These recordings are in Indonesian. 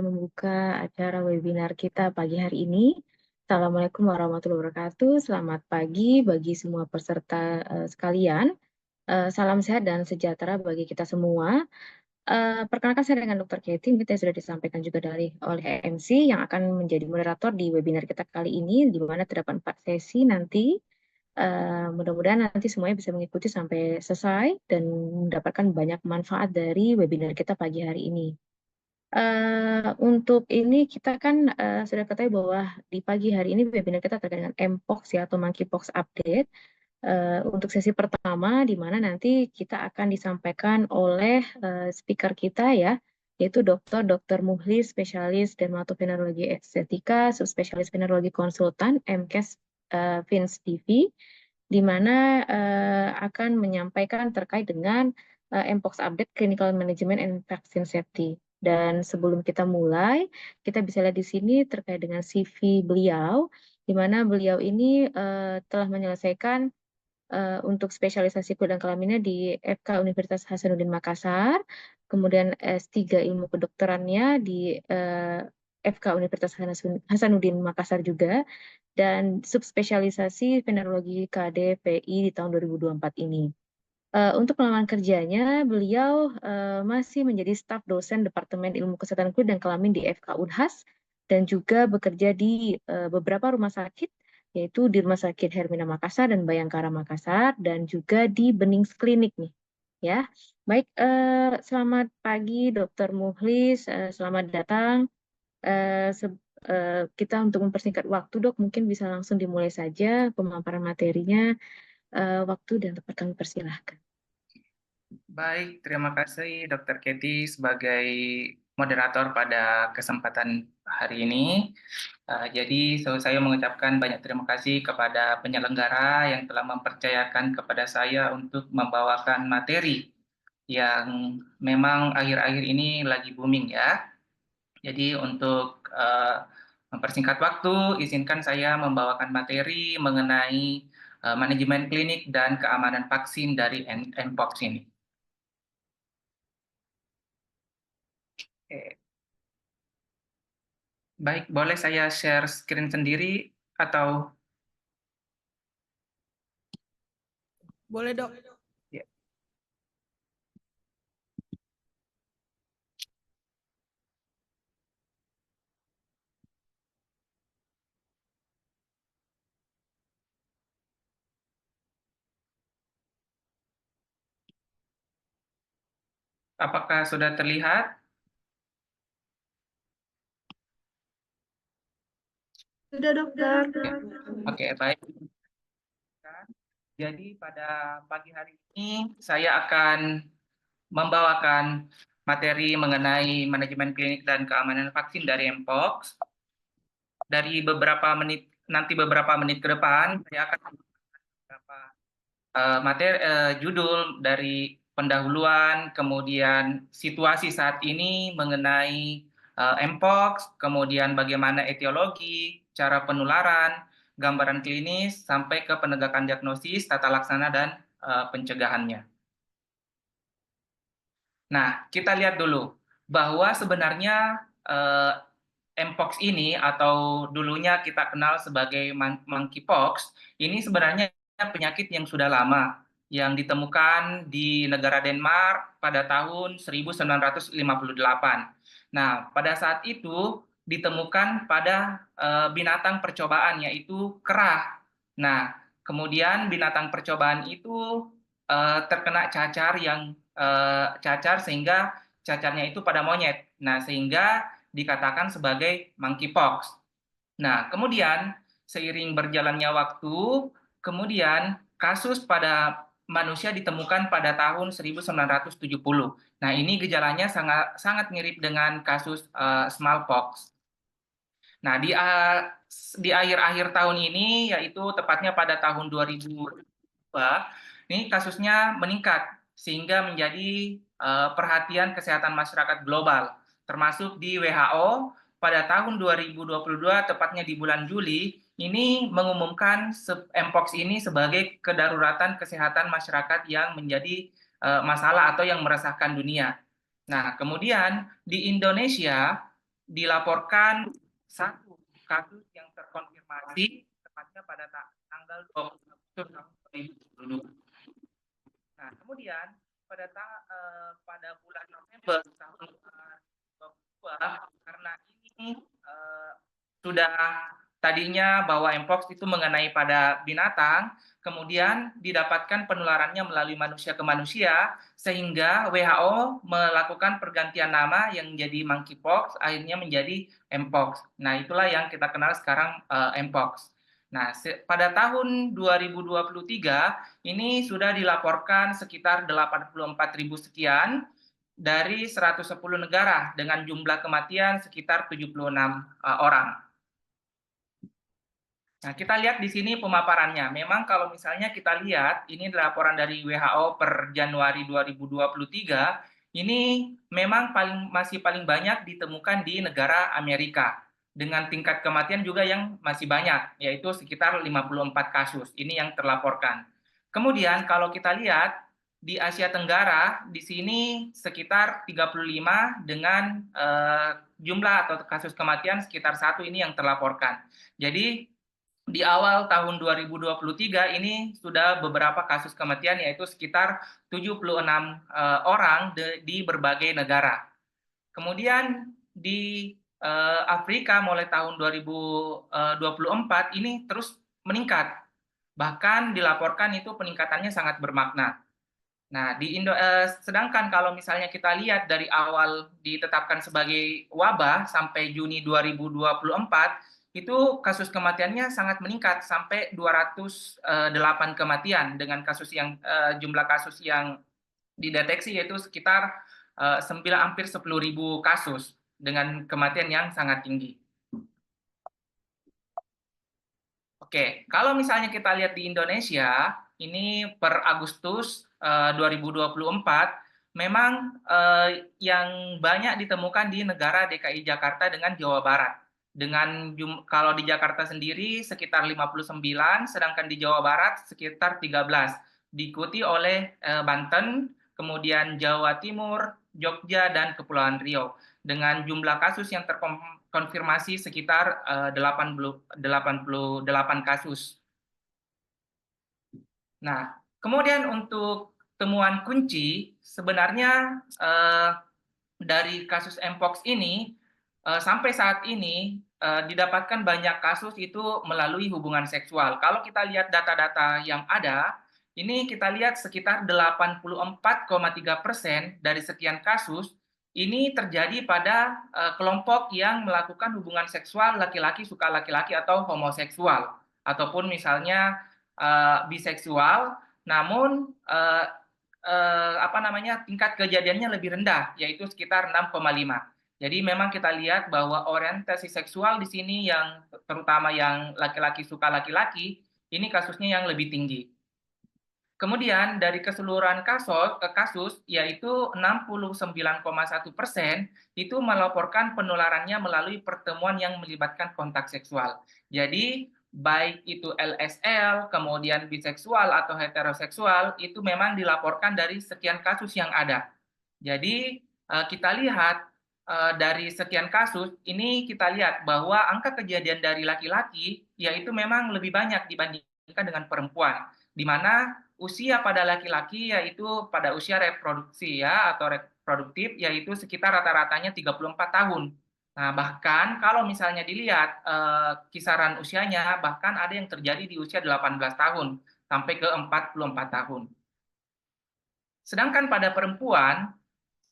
membuka acara webinar kita pagi hari ini. Assalamualaikum warahmatullahi wabarakatuh. Selamat pagi bagi semua peserta sekalian. Salam sehat dan sejahtera bagi kita semua. Perkenalkan saya dengan Dr. Katie, yang sudah disampaikan juga oleh MC yang akan menjadi moderator di webinar kita kali ini, di mana terdapat 4 sesi nanti. Mudah-mudahan nanti semuanya bisa mengikuti sampai selesai dan mendapatkan banyak manfaat dari webinar kita pagi hari ini. Untuk ini kita kan sudah ketahui bahwa di pagi hari ini webinar kita terkait dengan Mpox ya, atau Monkeypox Update. Untuk sesi pertama, di mana nanti kita akan disampaikan oleh speaker kita ya, yaitu Dr. Muhlis, spesialis dermatovenerologi estetika, subspesialis venerologi konsultan, MKes Fins TV, di mana akan menyampaikan terkait dengan Mpox Update, Clinical Management and Vaccine Safety. Dan sebelum kita mulai, kita bisa lihat di sini terkait dengan CV beliau, di mana beliau ini telah menyelesaikan untuk spesialisasi kulit dan kelaminnya di FK Universitas Hasanuddin Makassar, kemudian S3 ilmu kedokterannya di FK Universitas Hasanuddin Makassar juga, dan subspesialisasi venerologi KDPI di tahun 2024 ini. Untuk pengalaman kerjanya, beliau masih menjadi staf dosen Departemen Ilmu Kesehatan Kulit dan Kelamin di FK Unhas, dan juga bekerja di beberapa rumah sakit, yaitu di Rumah Sakit Hermina Makassar dan Bayangkara Makassar, dan juga di Benings Klinik nih. Ya, baik. Selamat pagi, Dr. Muhlis. Selamat datang. Kita untuk mempersingkat waktu, Dok, mungkin bisa langsung dimulai saja pemaparan materinya. Waktu dan tempat kami persilahkan. Baik, terima kasih Dr. Katie sebagai moderator pada kesempatan hari ini. Jadi saya mengucapkan banyak terima kasih kepada penyelenggara yang telah mempercayakan kepada saya untuk membawakan materi yang memang akhir-akhir ini lagi booming ya. Jadi untuk mempersingkat waktu, izinkan saya membawakan materi mengenai manajemen klinik dan keamanan vaksin dari Mpox ini. Oke. Baik, boleh saya share screen sendiri atau? Boleh, Dok. Ya. Apakah sudah terlihat? Sudah, Dokter. Oke, baik. Jadi pada pagi hari ini saya akan membawakan materi mengenai manajemen klinik dan keamanan vaksin dari Mpox. Dari beberapa menit ke depan saya akan beberapa materi judul dari pendahuluan, kemudian situasi saat ini mengenai Mpox, kemudian bagaimana etiologi, cara penularan, gambaran klinis, sampai ke penegakan diagnosis, tata laksana, dan pencegahannya. Nah, kita lihat dulu bahwa sebenarnya Mpox ini, atau dulunya kita kenal sebagai Monkeypox, ini sebenarnya penyakit yang sudah lama, yang ditemukan di negara Denmark pada tahun 1958. Nah, pada saat itu ditemukan pada binatang percobaan, yaitu kera. Nah, kemudian binatang percobaan itu terkena cacar sehingga cacarnya itu pada monyet. Nah, sehingga dikatakan sebagai monkeypox. Nah, kemudian seiring berjalannya waktu, kemudian kasus pada manusia ditemukan pada tahun 1970. Nah, ini gejalanya sangat mirip dengan kasus smallpox. Nah, di akhir-akhir tahun ini, yaitu tepatnya pada tahun 2002, ini kasusnya meningkat sehingga menjadi perhatian kesehatan masyarakat global, termasuk di WHO pada tahun 2022, tepatnya di bulan Juli, ini mengumumkan Mpox ini sebagai kedaruratan kesehatan masyarakat yang menjadi masalah atau yang meresahkan dunia. Nah, kemudian di Indonesia, dilaporkan satu kasus yang terkonfirmasi tepatnya pada tanggal 20 Agustus tahun 2022. Nah, kemudian pada bulan November tahun 2022, karena ini sudah tadinya bahwa mpox itu mengenai pada binatang, kemudian didapatkan penularannya melalui manusia ke manusia, sehingga WHO melakukan pergantian nama yang menjadi monkeypox, akhirnya menjadi mpox. Nah, itulah yang kita kenal sekarang mpox. Nah, pada tahun 2023, ini sudah dilaporkan sekitar 84.000 sekian dari 110 negara dengan jumlah kematian sekitar 76 orang. Nah, kita lihat di sini pemaparannya. Memang kalau misalnya kita lihat, ini laporan dari WHO per Januari 2023, ini memang masih paling banyak ditemukan di negara Amerika. Dengan tingkat kematian juga yang masih banyak, yaitu sekitar 54 kasus. Ini yang terlaporkan. Kemudian kalau kita lihat, di Asia Tenggara, di sini sekitar 35 dengan jumlah atau kasus kematian sekitar 1 ini yang terlaporkan. Jadi, di awal tahun 2023 ini sudah beberapa kasus kematian, yaitu sekitar 76 orang di berbagai negara. Kemudian di Afrika mulai tahun 2024 ini terus meningkat. Bahkan dilaporkan itu peningkatannya sangat bermakna. Nah, sedangkan kalau misalnya kita lihat dari awal ditetapkan sebagai wabah sampai Juni 2024, itu kasus kematiannya sangat meningkat sampai 208 kematian dengan jumlah kasus yang dideteksi yaitu sekitar hampir 10.000 kasus dengan kematian yang sangat tinggi. Oke, kalau misalnya kita lihat di Indonesia, ini per Agustus 2024, memang yang banyak ditemukan di negara DKI Jakarta dengan Jawa Barat. Kalau di Jakarta sendiri sekitar 59, sedangkan di Jawa Barat sekitar 13. Diikuti oleh Banten, kemudian Jawa Timur, Jogja, dan Kepulauan Riau. Dengan jumlah kasus yang terkonfirmasi sekitar 88 kasus. Nah, kemudian untuk temuan kunci, sebenarnya dari kasus mpox ini, sampai saat ini didapatkan banyak kasus itu melalui hubungan seksual. Kalau kita lihat data-data yang ada, ini kita lihat sekitar 84,3% dari sekian kasus ini terjadi pada kelompok yang melakukan hubungan seksual laki-laki suka laki-laki atau homoseksual, ataupun misalnya biseksual, namun tingkat kejadiannya lebih rendah, yaitu sekitar 6,5. Jadi memang kita lihat bahwa orientasi seksual di sini yang terutama yang laki-laki suka laki-laki, ini kasusnya yang lebih tinggi. Kemudian dari keseluruhan kasus yaitu 69,1% itu melaporkan penularannya melalui pertemuan yang melibatkan kontak seksual. Jadi baik itu LSL, kemudian biseksual atau heteroseksual, itu memang dilaporkan dari sekian kasus yang ada. Jadi kita lihat dari sekian kasus, ini kita lihat bahwa angka kejadian dari laki-laki yaitu memang lebih banyak dibandingkan dengan perempuan, di mana usia pada laki-laki yaitu pada usia reproduksi ya atau reproduktif yaitu sekitar rata-ratanya 34 tahun. Nah, bahkan kalau misalnya dilihat kisaran usianya, bahkan ada yang terjadi di usia 18 tahun sampai ke 44 tahun. Sedangkan pada perempuan,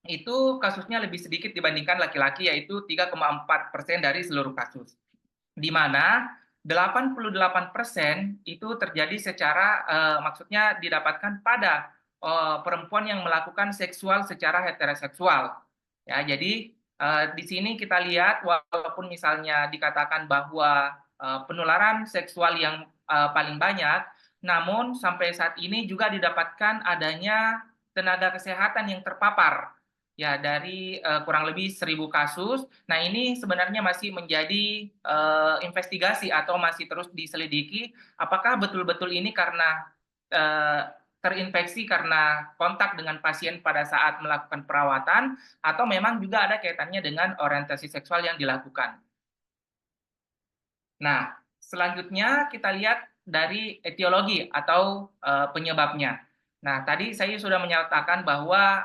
itu kasusnya lebih sedikit dibandingkan laki-laki, yaitu 3,4% dari seluruh kasus. Di mana 88% itu terjadi maksudnya didapatkan pada perempuan yang melakukan seksual secara heteroseksual. Ya, jadi di sini kita lihat walaupun misalnya dikatakan bahwa penularan seksual yang paling banyak, namun sampai saat ini juga didapatkan adanya tenaga kesehatan yang terpapar ya dari kurang lebih 1.000 kasus. Nah, ini sebenarnya masih menjadi investigasi atau masih terus diselidiki apakah betul-betul ini karena terinfeksi karena kontak dengan pasien pada saat melakukan perawatan, atau memang juga ada kaitannya dengan orientasi seksual yang dilakukan. Nah, selanjutnya kita lihat dari etiologi atau penyebabnya. Nah, tadi saya sudah menyatakan bahwa